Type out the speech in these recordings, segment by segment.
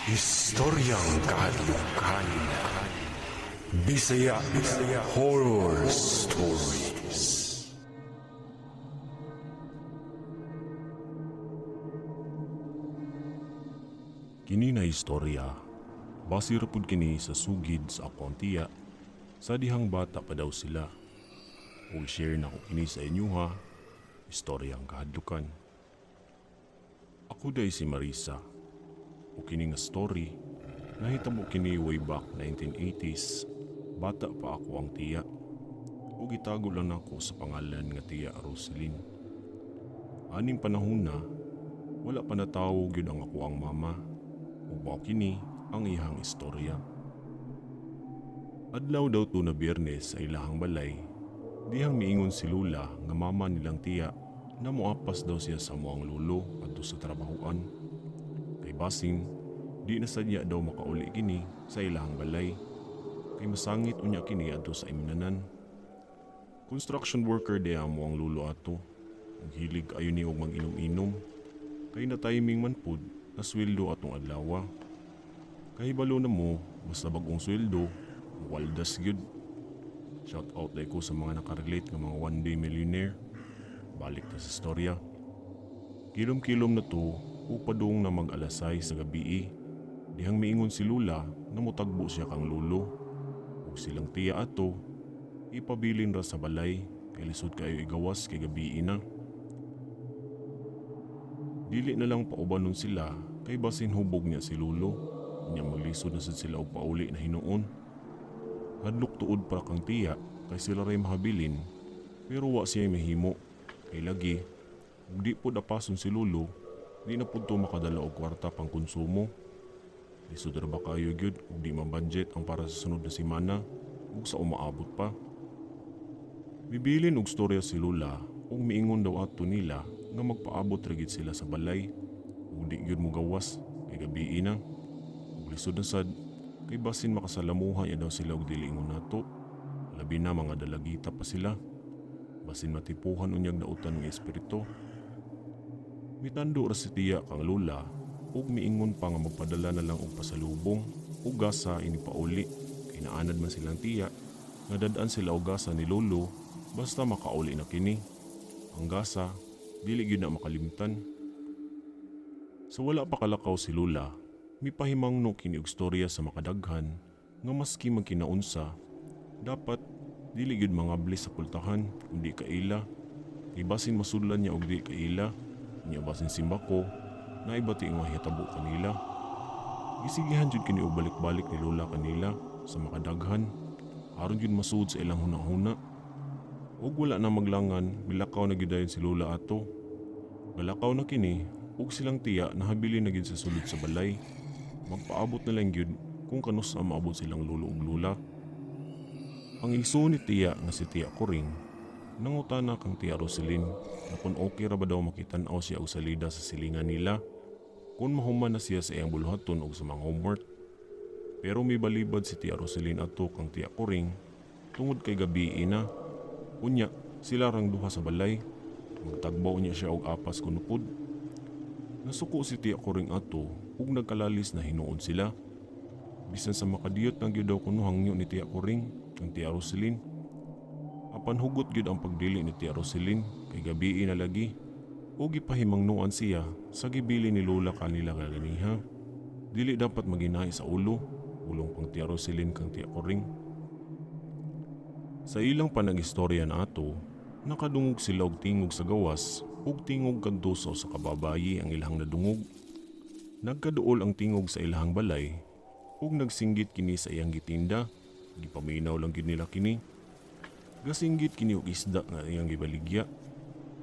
Istoryang kahadlukan. Bisaya Horror Stories. Kini na istorya, basir pud kini sa sugid sa akong tiya, sa dihang bata pa daw sila. Ug share na ko kini sa inyo ha, istoryang kahadlukan. Ako day si Marisa, o kini nga story, nahitabo kini way back 1980s, bata pa ako ang tiya. O gitago lang ako sa pangalan nga tiya Roselyn. Aning panahon na, wala pa natawag yun ang ako ang mama. Ubaw kini ang ihang istorya. Adlaw daw to na Biyernes sa ilahang balay, dihang miingon si Lula nga mama nilang tiya na muapas daw siya sa muang lulo adto sa trabahoan. Kay basing, di na sadya daw makauli kini sa ilahang balay. Kay masangit unya kini adto sa imnanan. Construction worker di amo ang lulo ato. Ang hilig ayon ni og mag-inom-inom. Kay na timing man pud na sweldo atong adlaw. Kahibalo na mo, basta bagong sweldo, waldas gyud. Shout out day ko sa mga nakarelate ng mga one day millionaire. Balik na sa storya. Kilom-kilom na to, upadong na mag-alasay sa gabi. Dihang miingon si Lula na mutagbo siya kang lulo. Ug silang tiya ato, ipabilin ra sa balay, kay lisod kayo igawas kay gabi na. Dili na lang paubanon sila, kay basin hubog niya si Lulo. Niya maglisod na sad sila og pauli na hinuon. Hadlok tuod pa kang tiya, kay sila ray mahabilin, pero wa siya mahimo. Kay lagi, ug di po dapason si Lulo, di na po to makadala og kwarta pang konsumo. Lisod ra ba kayo gyud ug di man-budget ang para sa sunod na semana ug sa umaabot pa. Bibilin og storya si Lula ug miingon daw ato nila nga magpaabot ra gid sila sa balay ug di gyud mo gawas kay gabi na. Ug lisod na sad kay basin makasalamuha ya daw sila og dili ingon nato. Labi na mga dalagita pa sila. Basin matipuhan unyag nautan ng espiritu. Mitando ra si tiya kang Lula ug miingon pa nga magpadala na lang og pasalubong ug gasa ini pauli. Kay naanad man silang tiya nga dadaan sila og gasa ni Lolo basta makauli na kini. Ang gasa dili gyud na makalimtan. So wala pa kalakaw si Lula, mipahimangno kini og storya sa makadaghan nga maski magkinaunsa dapat dili gyud mangabli sa pultahan kundi kaila. Kay basin masudlan niya og di kaila, niya basin simbako na ibati nga hitabo kanila. Gisigihan jud kini og balik-balik ni Lola kanila sa makadaghan aron jud masud sa ilang hunahuna. Ug wala na maglangan, milakaw na gyud dayon si Lola ato. Galakaw na kini ug silang tiya nahabili na gyud sa sulod sa balay. Magpaabot na lang gyud kung kanus ang maabot silang lulo ug lula. Ang iso ni tiya nga si Tiya Kuring, nangutana kang Tiya Roselyn na kung okay ra ba daw makitan-aw siya og salida sa silingan nila kung mahuman na siya sa iyang buluhaton og sa mga homework. Pero may balibad si Tiya Roselyn ato kang Tiya Kuring tungod kay gabi na. Unya, sila rang duha sa balay. Magtagbaw niya siya og apas kunupod. Nasuko si Tiya Kuring ato ug nagkalalis na hinuon sila. Bisan sa makadiyot ng gyud daw kuno hangyo ni Tiya Kuring ang Tiya Roselyn. Apan hugot gyud ang pagdili ni Tiya Roselyn kay gabi na lagi. Ug gipahimangnuan siya sa gibili ni Lola kanila kaganiha. Dili dapat maginahi sa ulo, ulong pang Tiya Roselyn kang Tiya Kuring. Sa ilang panag-istorya na ato, nakadungog sila og tingog sa gawas ug tingog kadto sa kababayi ang ilahang nadungog. Nagkaduol ang tingog sa ilahang balay ug nagsinggit kini sa iyang gitinda. Gipaminaw lang gid nila kini. Gasinggit kini og isda nga iyang gibaligya.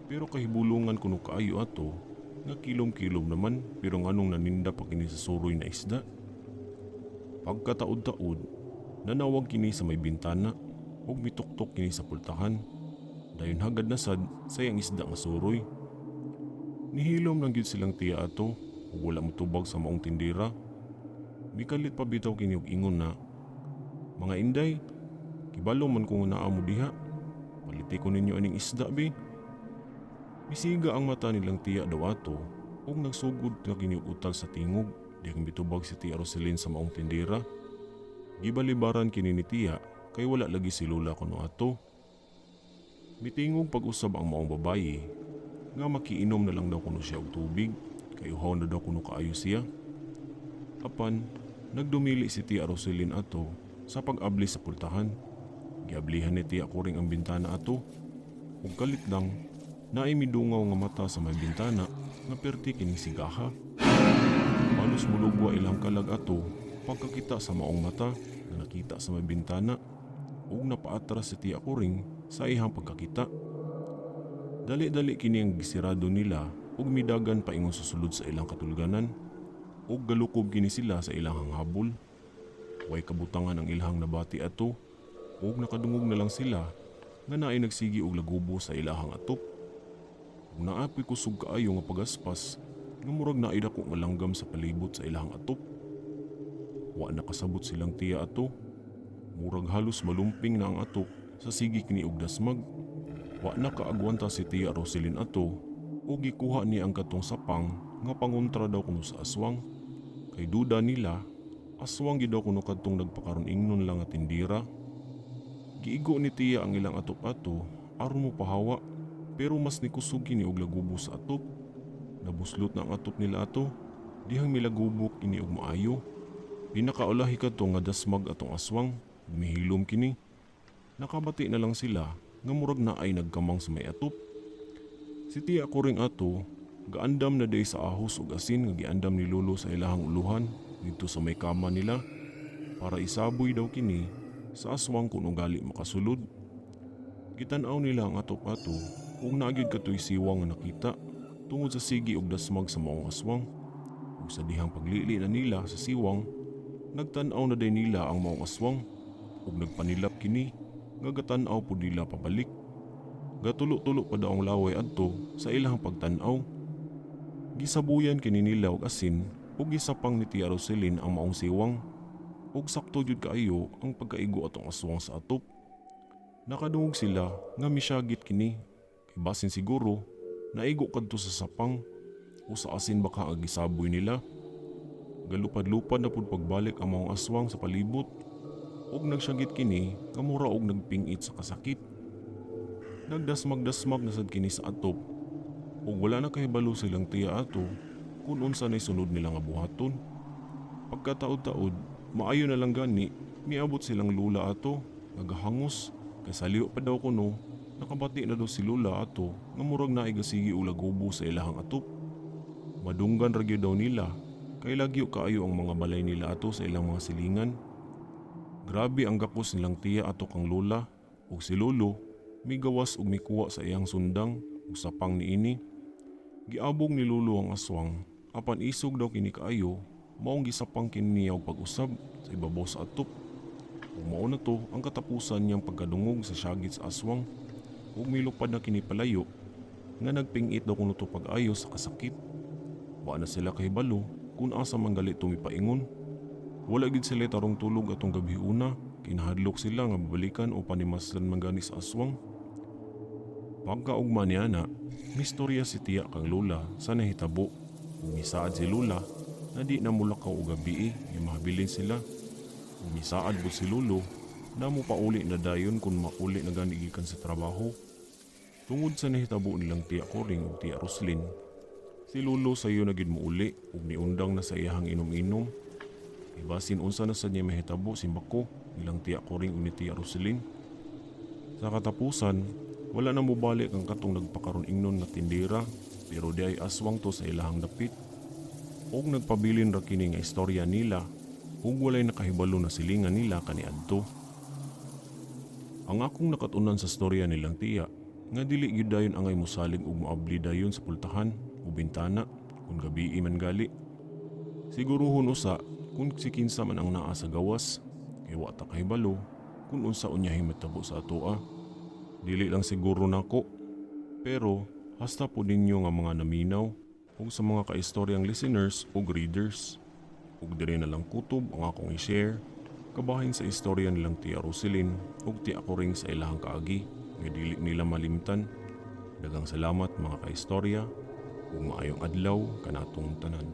Pero kahibulungan kuno kaayo ato nga kilom-kilom naman pero nganong naninda pa kini sa suroy na isda. Pagkataod-taod, nanawag kini sa may bintana ug mituktok kini sa pultahan. Dayon hagad na sad sa iyang isda nga suroy. Nihilom lang gyud silang tiya ato ug wala motubag sa maong tindira. Mikalit pa bitaw kini og ingon na, "Mga inday, kibalo man kung naa mo diha. Paliti ko ninyo aning isda be." Misiga ang mata nilang tiya daw ato ug nagsugod nga kini og utal sa tingog Dihang bitubag si Tia Roselyn sa maong tindera. Gibalibaran kini ni Tia kay wala lagi si Lola kuno ato. Mitingog pag-usab ang maong babayi nga makiinom na lang daw kuno siya og tubig kay uhaw na daw kuno kaayo siya. Apan nagdumili si Tia Roselyn ato sa pag-abli sa pultahan. Giablihan ni Tia Kuring ang bintana ato. Ug kalit lang naay midungaw nga mata sa may bintana nga perti kining sigaha. Halos mulugwa ilang kalag ato pagkakita sa maong mata na nakita sa may bintana ug napaatras si Tia Kuring sa ihang pagkakita. Dali-dali kini ang gisirado nila ug midagan pa ingon susulod sa ilang katulganan ug galukob kini sila sa ilang habol. Way kabutangan ang ilahang nabati ato ug nakadungog na lang sila nga naay nagsigi og lagubo sa ilahang atop. Ug naapoy kusog kaayo nga pagaspas nga murag naay dako nga langgam sa palibot sa ilahang atop. Wa nakasabot silang tiya ato. Murag halos malumping na ang atok sa sige kini og dasmag. Wa na kaagwanta si Tia Roselyn ato ug gikuha niya ang katong sapang nga pangontra daw kuno sa aswang. Kay duda nila, aswang gid daw kuno kadtong nagpakaron ingnon lang nga tindira. Giigo ni Tia ang ilang atop ato aron mo pahawa, pero mas nikusog kini og lagubo sa atop. Nabuslot na ang atop nila ato, dihang milagubok kini og maayo. Pinakaulahi kadto nga dasmag atong aswang, mihilom kini. Nakabati na lang sila nga murag na ay nagkamang sa may atop. Si Tia Kuring ato, gaandam na day sa ahos ug asin nga giandam ni Lolo sa ilahang uluhan dito sa may kama nila para isaboy daw kini sa aswang kung ugali makasulod. Gitan-aw nila ang atop ato ug naagid katoy siwang nga nakita tungod sa sigi ug dasmag sa maong aswang. Ug sa dihang paglili na nila sa siwang, nagtan-aw na day nila ang maong aswang ug nagpanilap kini nga gatan-aw pud nila pabalik. Gatulo-tulo pa daw ang laway adto sa ilang pagtan-aw. Gisabuyan kini nila og asin ug gisapang ni Tia Roselyn ang maong siwang. Ug sakto jud kaayo ang pagkaigo atong aswang sa atop. Nakadungog sila nga misyagit kini kay basin siguro naigo kadto sa sapang o sa asin baka ang gisaboy nila. Galupad-lupad na pud pagbalik ang maong aswang sa palibot ug nagsyagit kini nga mura og nagpingit sa kasakit. Nagdasmag-dasmag na sad kini sa atop ug wala na kahibalo silang tiya ato kung unsa nay sunod nila nga buhaton. Pagkataod-taod, maayo na lang gani, miabot silang lula ato, nagahangos, kay saliw pa daw kuno, nakabati na daw si lula ato nga murag naay gasigi og lagubo sa ilahang atop. Madunggan ra gyud daw nila, kay lagyo kaayo ang mga balay nila ato sa ilang mga silingan. Grabe ang gapos nilang tiya ato kang lula, ug si lolo, migawas ug mikuha sa iyang sundang ug sapang niini. Giabog ni lolo ang aswang, apan isog daw kini kaayo, maong gisapang kini niya og pag-usab sa ibabaw sa atop. Ug mao na to ang katapusan niyang pagkadungog sa syagit sa aswang ug milupad na kini palayo nga nagpingit daw kuno to pag-ayo sa kasakit. Wa na sila kahibalo kung asa man gali tumipaingon. Wala gid sila tarong tulog atong gabi una, kinahadlok sila nga babalikan o panimaslan man gani sa aswang. Pagkaugma niya na, mistorya si tiya kang lula sa nahitabo ug misaad si lula na di na mulakaw og gabi nga mahabilin sila. Ug misaad po si lolo na mo pauli na dayon kung mauli na gani gikan sa trabaho. Tungod sa nahitabo nilang Tia Kuring ug Tia Roselyn, si lolo sayo na gid muuli ug niundang na sa iyahang inom-inom. Ibasin unsa na sa niya mahitabo simbako nilang Tia Kuring ug ni Tia Roselyn. Sa katapusan, wala na mobalik ang katong nagpakaron ingnon nga tindera, pero di ay aswang to sa ilahang dapit. Og nagpabilin ra kini nga istorya nila ug walay nakahibalo na silingan nila kaniadto. Ang akong nakatunan sa storya nilang tiya nga dili gyud dayon angay mosalig ug moabli dayon sa pultahan o bintana kung gabi man gali. Siguruhon usa kung si kinsa man ang naa sa gawas kay wa ta kahibalo kung unsa unyahay matabo sa atoa. Dili lang siguro nako, pero hasta po ninyo nga mga naminaw ug sa mga kaistoryang listeners ug readers. Ug diri na lang kutob ang akong i-share kabahin sa istorya nilang Tia Roselyn ug Tia Kuring sa ilahang kaagi nga dili nila malimtan. Daghang salamat mga kaistorya ug maayong adlaw kanatong tanan.